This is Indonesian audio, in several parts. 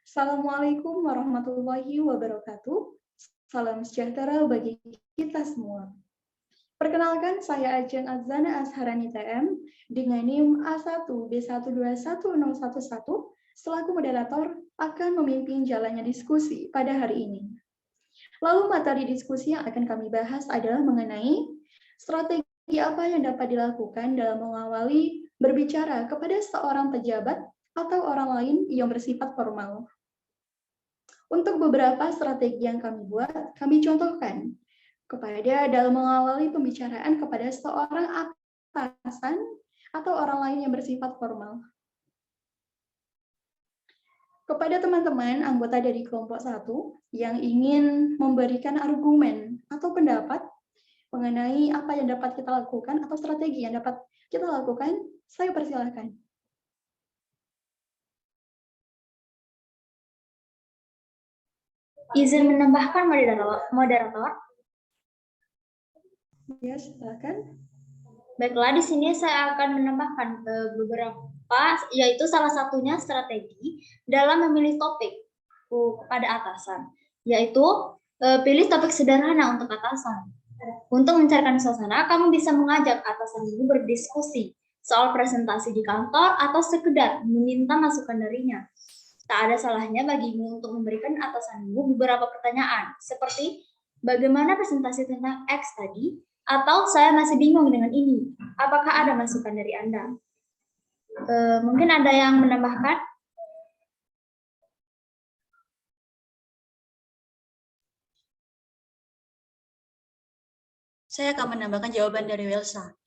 Assalamualaikum warahmatullahi wabarakatuh. Salam sejahtera bagi kita semua. Perkenalkan, saya Ajeng Azana Azharani TM dengan NIM A1B121011 selaku moderator akan memimpin jalannya diskusi pada hari ini. Lalu materi diskusi yang akan kami bahas adalah mengenai strategi apa yang dapat dilakukan dalam mengawali berbicara kepada seorang pejabat atau orang lain yang bersifat formal. Untuk beberapa strategi yang kami buat, kami contohkan kepada dalam mengawali pembicaraan kepada seorang atasan atau orang lain yang bersifat formal. Kepada teman-teman anggota dari kelompok 1 yang ingin memberikan argumen atau pendapat mengenai apa yang dapat kita lakukan atau strategi yang dapat kita lakukan, saya persilahkan. Izin menambahkan moderator. Ya, silakan. Baiklah, di sini saya akan menambahkan beberapa, yaitu salah satunya strategi dalam memilih topik kepada atasan, yaitu pilih topik sederhana untuk atasan. Untuk mencairkan suasana, kamu bisa mengajak atasan ibu berdiskusi soal presentasi di kantor atau sekedar meminta masukan darinya. Tak ada salahnya bagimu untuk memberikan atasanmu beberapa pertanyaan, seperti bagaimana presentasi tentang X tadi, atau saya masih bingung dengan ini. Apakah ada masukan dari Anda? Mungkin ada yang menambahkan? Saya akan menambahkan jawaban dari Welsa.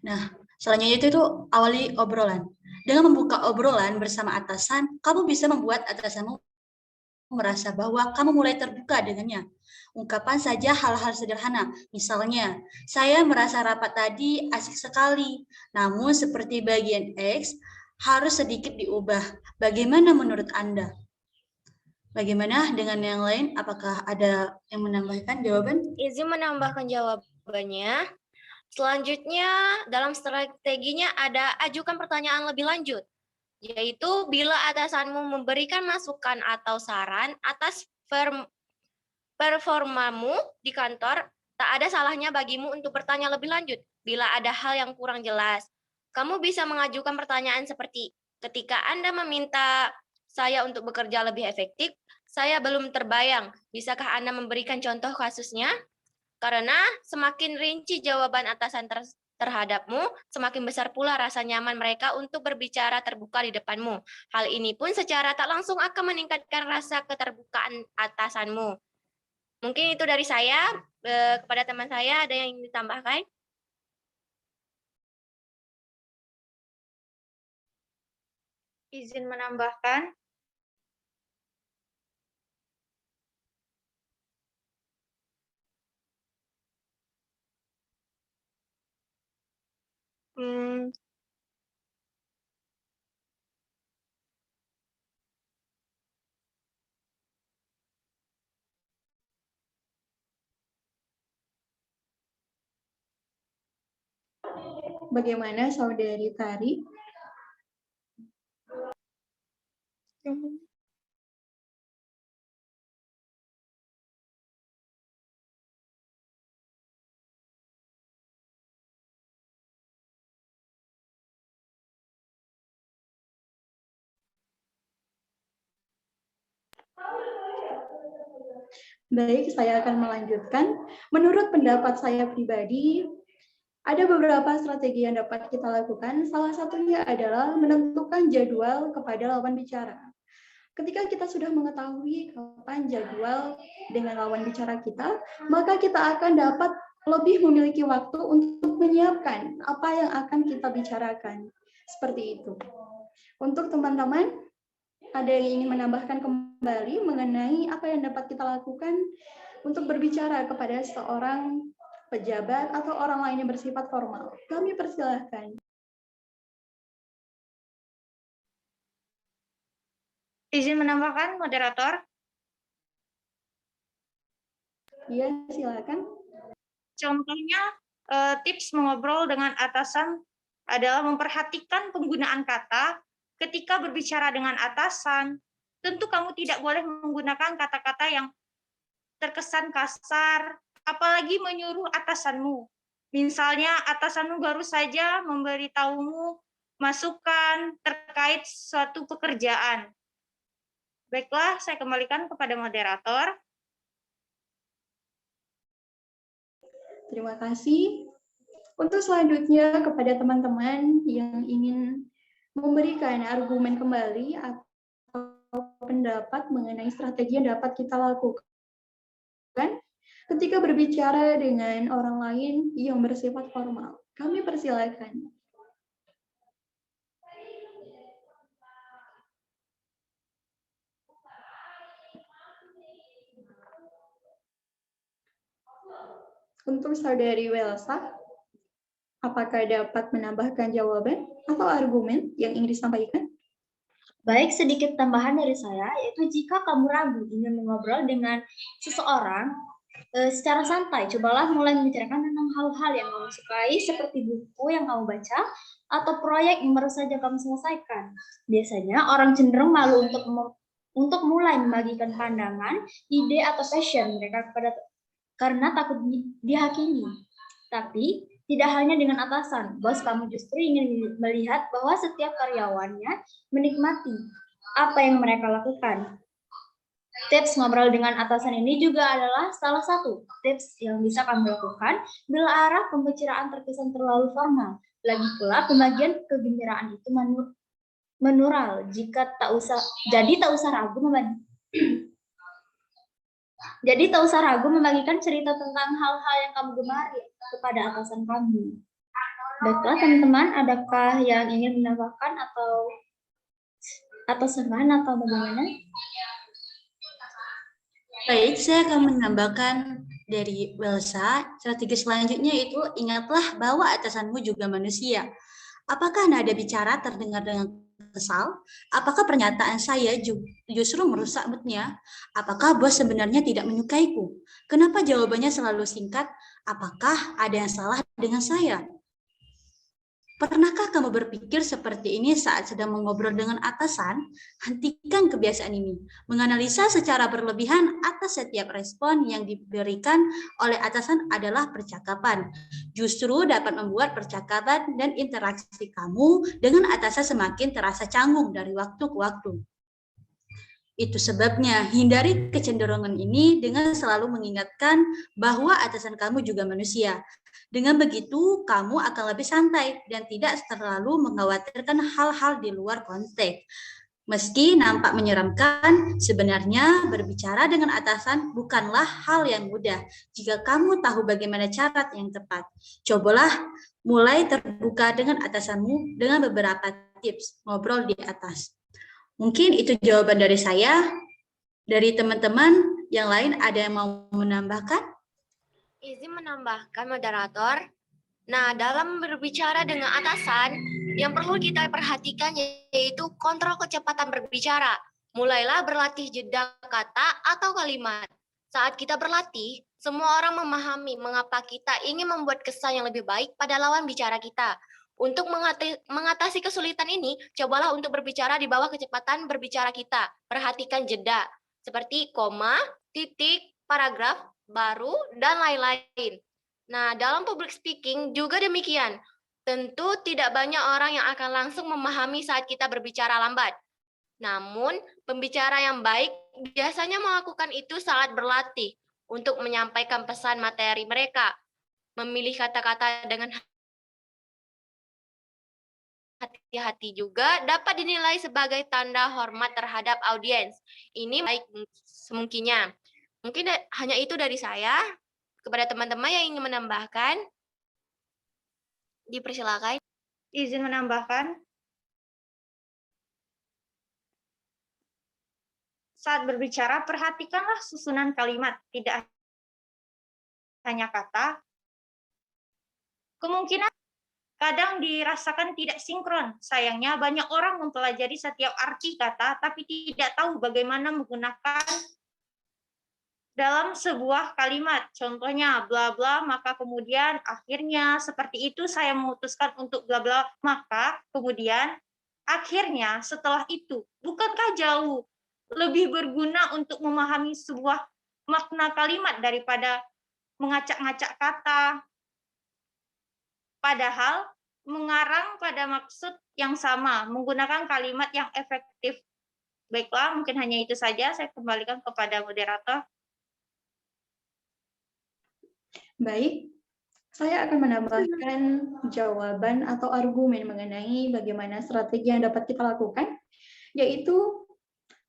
Nah, selanjutnya itu awali obrolan. Dengan membuka obrolan bersama atasan, kamu bisa membuat atasanmu merasa bahwa kamu mulai terbuka dengannya. Ungkapan saja hal-hal sederhana. Misalnya, saya merasa rapat tadi asik sekali, namun seperti bagian X harus sedikit diubah. Bagaimana menurut Anda? Bagaimana dengan yang lain? Apakah ada yang menambahkan jawaban? Izin menambahkan jawabannya. Selanjutnya, dalam strateginya ada ajukan pertanyaan lebih lanjut, yaitu bila atasanmu memberikan masukan atau saran atas performamu di kantor, tak ada salahnya bagimu untuk bertanya lebih lanjut bila ada hal yang kurang jelas. Kamu bisa mengajukan pertanyaan seperti, ketika Anda meminta saya untuk bekerja lebih efektif, saya belum terbayang. Bisakah Anda memberikan contoh kasusnya? Karena semakin rinci jawaban atasan terhadapmu, semakin besar pula rasa nyaman mereka untuk berbicara terbuka di depanmu. Hal ini pun secara tak langsung akan meningkatkan rasa keterbukaan atasanmu. Mungkin itu dari saya. Kepada teman saya, ada yang ingin ditambahkan? Izin menambahkan. Bagaimana Saudari Tari? Baik, saya akan melanjutkan. Menurut pendapat saya pribadi, ada beberapa strategi yang dapat kita lakukan. Salah satunya adalah menentukan jadwal kepada lawan bicara. Ketika kita sudah mengetahui kapan jadwal dengan lawan bicara kita, maka kita akan dapat lebih memiliki waktu untuk menyiapkan apa yang akan kita bicarakan. Seperti itu. Untuk teman-teman, ada yang ingin menambahkan kembali mengenai apa yang dapat kita lakukan untuk berbicara kepada seorang pejabat atau orang lain yang bersifat formal? Kami persilahkan. Izin menambahkan, moderator. Iya, silakan. Contohnya, tips mengobrol dengan atasan adalah memperhatikan penggunaan kata ketika berbicara dengan atasan, tentu kamu tidak boleh menggunakan kata-kata yang terkesan kasar, apalagi menyuruh atasanmu. Misalnya atasanmu baru saja memberitahumu masukan terkait suatu pekerjaan. Baiklah, saya kembalikan kepada moderator. Terima kasih. Untuk selanjutnya kepada teman-teman yang ingin memberikan argumen kembali atau pendapat mengenai strategi yang dapat kita lakukan ketika berbicara dengan orang lain yang bersifat formal. Kami persilakan. Untuk Saudari Welsa, apakah dapat menambahkan jawaban atau argumen yang ingin disampaikan? Baik, sedikit tambahan dari saya, yaitu jika kamu ragu ingin mengobrol dengan seseorang, secara santai, cobalah mulai membicarakan tentang hal-hal yang kamu sukai, seperti buku yang kamu baca, atau proyek yang baru saja kamu selesaikan. Biasanya orang cenderung malu untuk mulai membagikan pandangan, ide, atau passion mereka karena takut dihakimi. Tapi, tidak hanya dengan atasan, bos kamu justru ingin melihat bahwa setiap karyawannya menikmati apa yang mereka lakukan. Tips ngobrol dengan atasan ini juga adalah salah satu tips yang bisa kamu lakukan bila arah pembicaraan terkesan terlalu formal. Lagi pula, pembagian kegembiraan itu menural. Jadi tak usah ragu membagikan cerita tentang hal-hal yang kamu gemari kepada atasan kamu. Baiklah teman-teman, adakah yang ingin menambahkan atau saran atau bagaimana? Baik, saya akan menambahkan dari Welsa. Strategi selanjutnya itu ingatlah bahwa atasanmu juga manusia. Apakah nada bicara terdengar dengan kesal? Apakah pernyataan saya justru merusak moodnya? Apakah bos sebenarnya tidak menyukaiku? Kenapa jawabannya selalu singkat? Apakah ada yang salah dengan saya? Pernahkah kamu berpikir seperti ini saat sedang mengobrol dengan atasan? Hentikan kebiasaan ini. Menganalisa secara berlebihan atas setiap respon yang diberikan oleh atasan adalah percakapan. Justru dapat membuat percakapan dan interaksi kamu dengan atasan semakin terasa canggung dari waktu ke waktu. Itu sebabnya hindari kecenderungan ini dengan selalu mengingatkan bahwa atasan kamu juga manusia. Dengan begitu, kamu akan lebih santai dan tidak terlalu mengkhawatirkan hal-hal di luar konteks. Meski nampak menyeramkan, sebenarnya berbicara dengan atasan bukanlah hal yang mudah jika kamu tahu bagaimana cara yang tepat. Cobalah mulai terbuka dengan atasanmu dengan beberapa tips ngobrol di atas. Mungkin itu jawaban dari saya. Dari teman-teman yang lain ada yang mau menambahkan? Izin menambahkan moderator. Nah, dalam berbicara dengan atasan, yang perlu kita perhatikan yaitu kontrol kecepatan berbicara. Mulailah berlatih jeda kata atau kalimat. Saat kita berlatih, semua orang memahami mengapa kita ingin membuat kesan yang lebih baik pada lawan bicara kita. Untuk mengatasi kesulitan ini, cobalah untuk berbicara di bawah kecepatan berbicara kita. Perhatikan jeda, seperti koma, titik, paragraf, baru, dan lain-lain. Nah, dalam public speaking juga demikian. Tentu tidak banyak orang yang akan langsung memahami saat kita berbicara lambat. Namun, pembicara yang baik biasanya melakukan itu saat berlatih untuk menyampaikan pesan materi mereka. Memilih kata-kata dengan hati-hati juga dapat dinilai sebagai tanda hormat terhadap audiens. Ini baik semungkinnya. Mungkin hanya itu dari saya. Kepada teman-teman yang ingin menambahkan, dipersilakan. Izin menambahkan. Saat berbicara, perhatikanlah susunan kalimat, tidak hanya kata. Kemungkinan kadang dirasakan tidak sinkron. Sayangnya banyak orang mempelajari setiap arti kata, tapi tidak tahu bagaimana menggunakan dalam sebuah kalimat. Contohnya bla bla, maka kemudian akhirnya seperti itu saya memutuskan untuk bla bla, maka kemudian akhirnya setelah itu, bukankah jauh lebih berguna untuk memahami sebuah makna kalimat daripada mengacak-ngacak kata. Padahal mengarang pada maksud yang sama, menggunakan kalimat yang efektif. Baiklah, mungkin hanya itu saja. Saya kembalikan kepada moderator. Baik, saya akan menambahkan jawaban atau argumen mengenai bagaimana strategi yang dapat kita lakukan, yaitu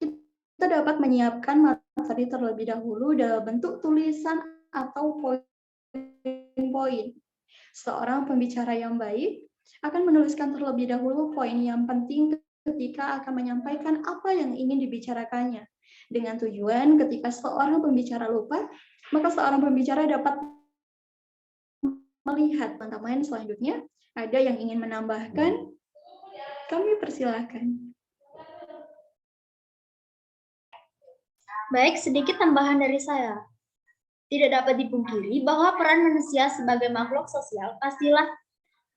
kita dapat menyiapkan materi terlebih dahulu dalam bentuk tulisan atau poin-poin. Seorang pembicara yang baik akan menuliskan terlebih dahulu poin yang penting ketika akan menyampaikan apa yang ingin dibicarakannya. Dengan tujuan ketika seorang pembicara lupa, maka seorang pembicara dapat melihat teman-teman selanjutnya ada yang ingin menambahkan. Kami persilahkan. Baik, sedikit tambahan dari saya. Tidak dapat dipungkiri bahwa peran manusia sebagai makhluk sosial pastilah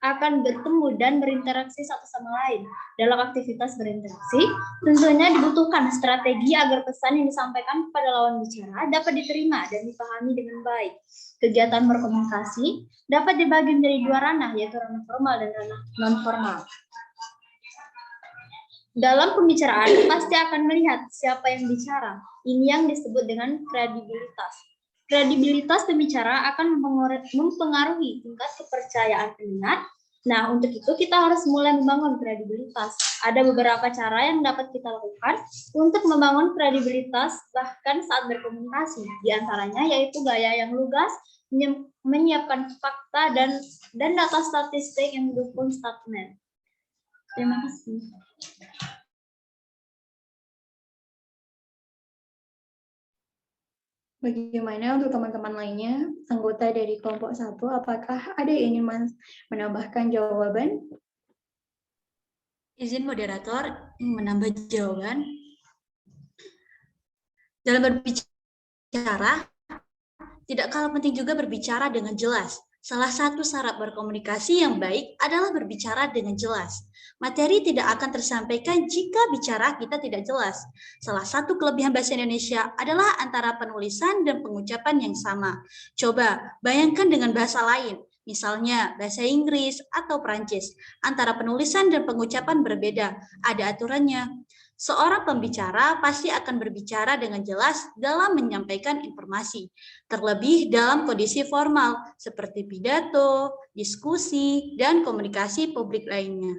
akan bertemu dan berinteraksi satu sama lain. Dalam aktivitas berinteraksi, tentunya dibutuhkan strategi agar pesan yang disampaikan kepada lawan bicara dapat diterima dan dipahami dengan baik. Kegiatan berkomunikasi dapat dibagi menjadi dua ranah, yaitu ranah formal dan ranah non-formal. Dalam pembicaraan, pasti akan melihat siapa yang bicara. Ini yang disebut dengan kredibilitas. Kredibilitas pembicara akan mempengaruhi tingkat kepercayaan pendengar. Nah, untuk itu kita harus mulai membangun kredibilitas. Ada beberapa cara yang dapat kita lakukan untuk membangun kredibilitas bahkan saat berkomunikasi. Di antaranya yaitu gaya yang lugas, menyiapkan fakta dan data statistik yang mendukung statement. Terima kasih. Bagaimana untuk teman-teman lainnya, anggota dari kelompok 1, apakah ada yang ingin menambahkan jawaban? Izin moderator menambah jawaban. Dalam berbicara, tidak kalah penting juga berbicara dengan jelas. Salah satu syarat berkomunikasi yang baik adalah berbicara dengan jelas. Materi tidak akan tersampaikan jika bicara kita tidak jelas. Salah satu kelebihan bahasa Indonesia adalah antara penulisan dan pengucapan yang sama. Coba bayangkan dengan bahasa lain, misalnya bahasa Inggris atau Prancis. Antara penulisan dan pengucapan berbeda, ada aturannya. Seorang pembicara pasti akan berbicara dengan jelas dalam menyampaikan informasi, terlebih dalam kondisi formal seperti pidato, diskusi, dan komunikasi publik lainnya.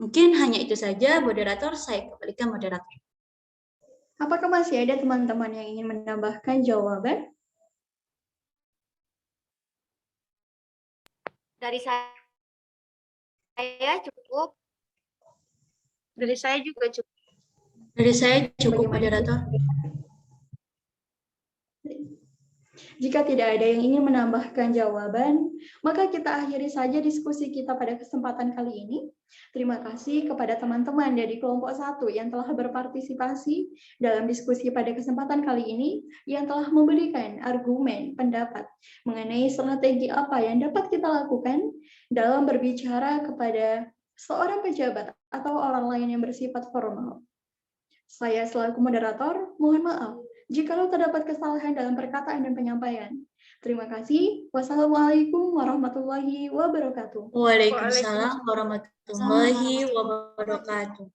Mungkin hanya itu saja, moderator. Saya kembalikan moderator. Apakah masih ada teman-teman yang ingin menambahkan jawaban? Dari saya cukup. Dari saya juga cukup. Dari saya cukup, moderator. Jika tidak ada yang ingin menambahkan jawaban, maka kita akhiri saja diskusi kita pada kesempatan kali ini. Terima kasih kepada teman-teman dari kelompok 1 yang telah berpartisipasi dalam diskusi pada kesempatan kali ini, yang telah memberikan argumen, pendapat mengenai strategi apa yang dapat kita lakukan dalam berbicara kepada seorang pejabat atau orang lain yang bersifat formal. Saya selaku moderator, mohon maaf jikalau terdapat kesalahan dalam perkataan dan penyampaian. Terima kasih. Wassalamualaikum warahmatullahi wabarakatuh. Waalaikumsalam warahmatullahi wabarakatuh.